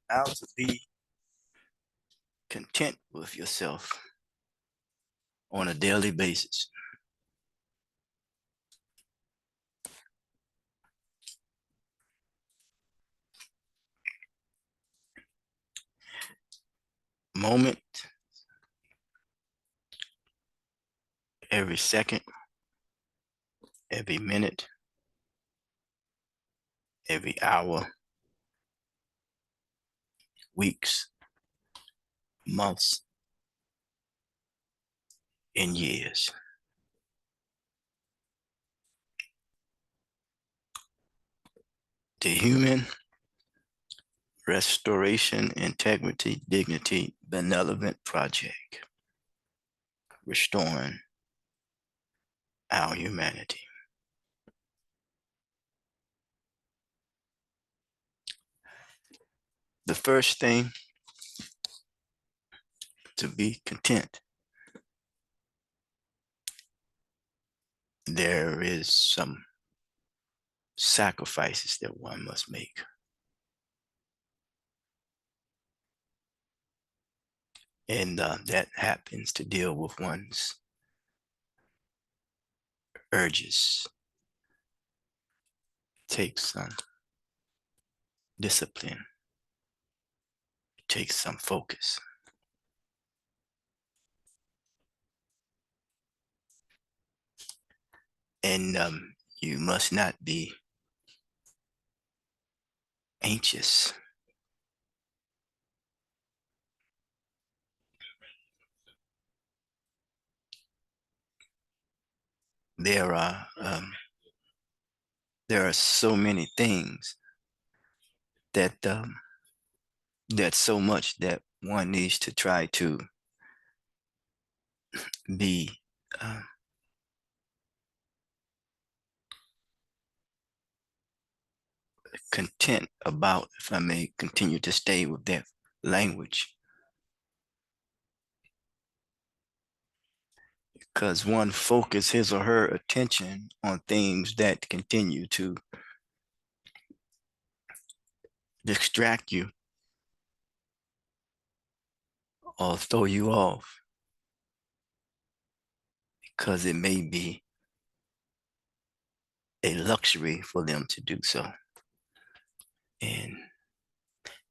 how to be content with yourself on a daily basis. Moment, every second, every minute, every hour, weeks, months, and years. The Human Restoration, Integrity, Dignity, Benevolent Project, restoring our humanity. The first thing to be content, there is some sacrifices that one must make. And that happens to deal with one's urges. Takes some discipline, takes some focus. And you must not be anxious. There are so many things that that's so much that one needs to try to be uh, content about, if I may continue to stay with that language, because one focus his or her attention on things that continue to distract you or throw you off, because it may be a luxury for them to do so. And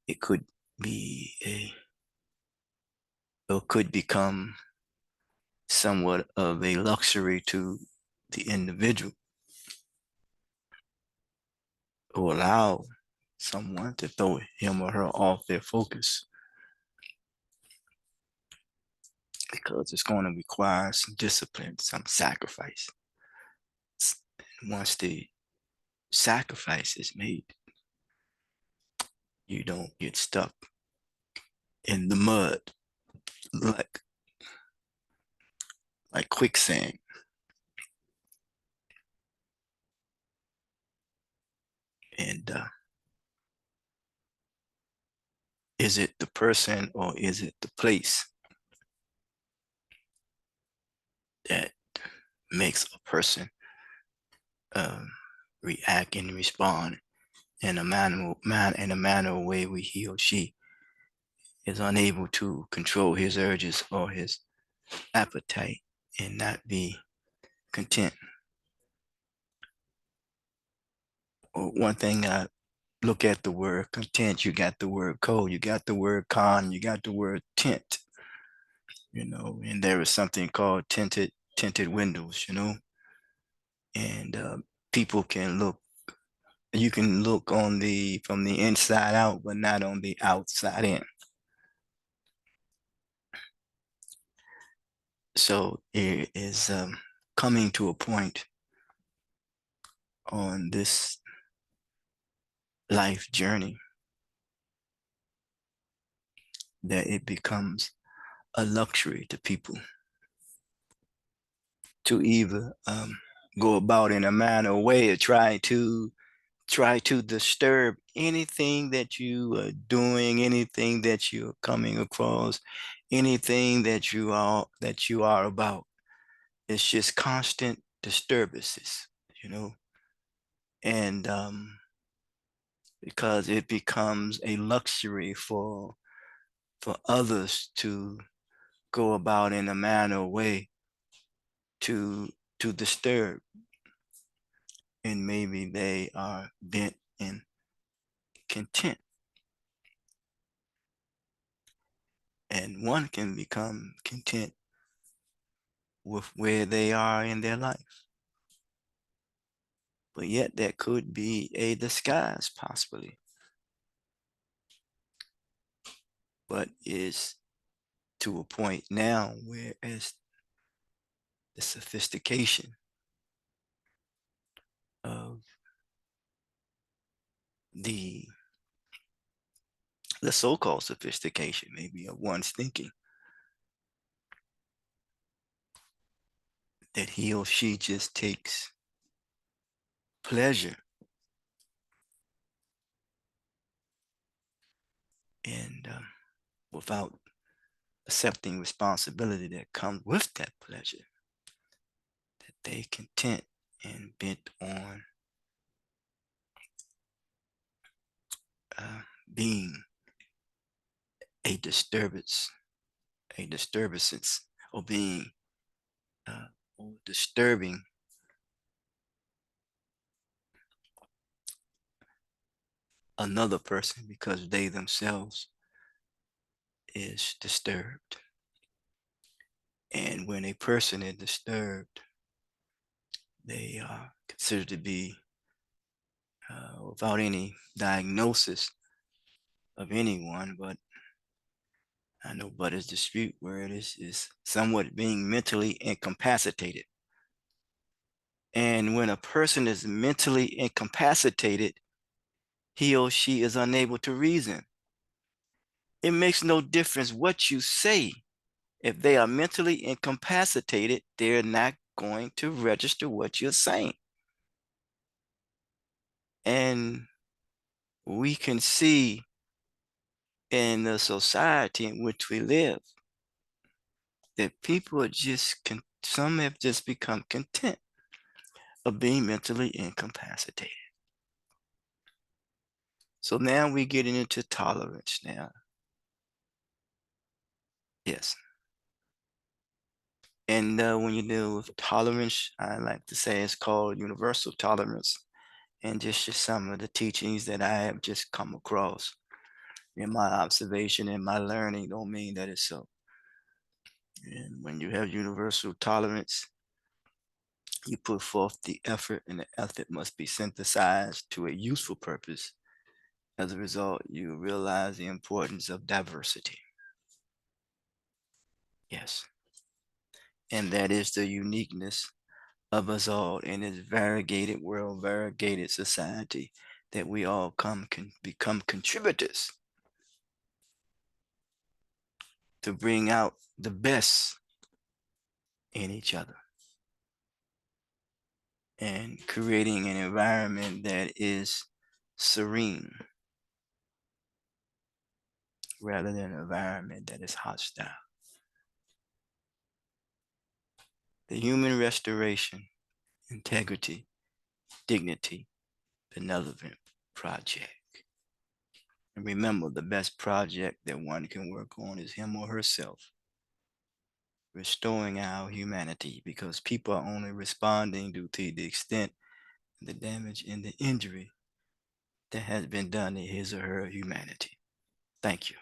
it could be or could become somewhat of a luxury to the individual, who allow someone to throw him or her off their focus, because it's going to require some discipline, some sacrifice. Once the sacrifice is made, you don't get stuck in the mud like quicksand. And is it the person or is it the place that makes a person um, react and respond in a manner way where he or she is unable to control his urges or his appetite and not be content? One thing, I look at the word content, you got the word cold, you got the word con, you got the word tint, and there is something called tinted windows, and people can look, you can look on the from the inside out, but not on the outside in. So it is coming to a point on this life journey that it becomes a luxury to people to either go about in a manner way or try to disturb anything that you are doing, anything that you're coming across, anything that you are about. It's just constant disturbances, you know. And because it becomes a luxury for others to go about in a manner way to disturb, and maybe they are bent in content, and one can become content with where they are in their life, but yet that could be a disguise possibly, but is to a point now whereas the sophistication of the so-called sophistication maybe of one's thinking, that he or she just takes pleasure and without accepting responsibility that comes with that pleasure, that they content and bent on being a disturbance, or being or disturbing another person because they themselves is disturbed. And when a person is disturbed, they are considered to be without any diagnosis of anyone, but I know Butter's dispute where it is somewhat being mentally incapacitated. And when a person is mentally incapacitated, he or she is unable to reason. It makes no difference what you say. If they are mentally incapacitated, they're not going to register what you're saying. And we can see in the society in which we live that people are some have just become content of being mentally incapacitated. So now we're getting into tolerance now. Yes. And when you deal with tolerance, I like to say it's called universal tolerance. And just some of the teachings that I have just come across in my observation and my learning don't mean that it's so. And when you have universal tolerance, you put forth the effort, and the effort must be synthesized to a useful purpose. As a result, you realize the importance of diversity. Yes. And that is the uniqueness of us all in this variegated world, variegated society, that we all become contributors to bring out the best in each other and creating an environment that is serene rather than an environment that is hostile. The Human Restoration, Integrity, Dignity, Benevolent Project. And remember, the best project that one can work on is him or herself, restoring our humanity, because people are only responding due to the extent, the damage, and the injury that has been done to his or her humanity. Thank you.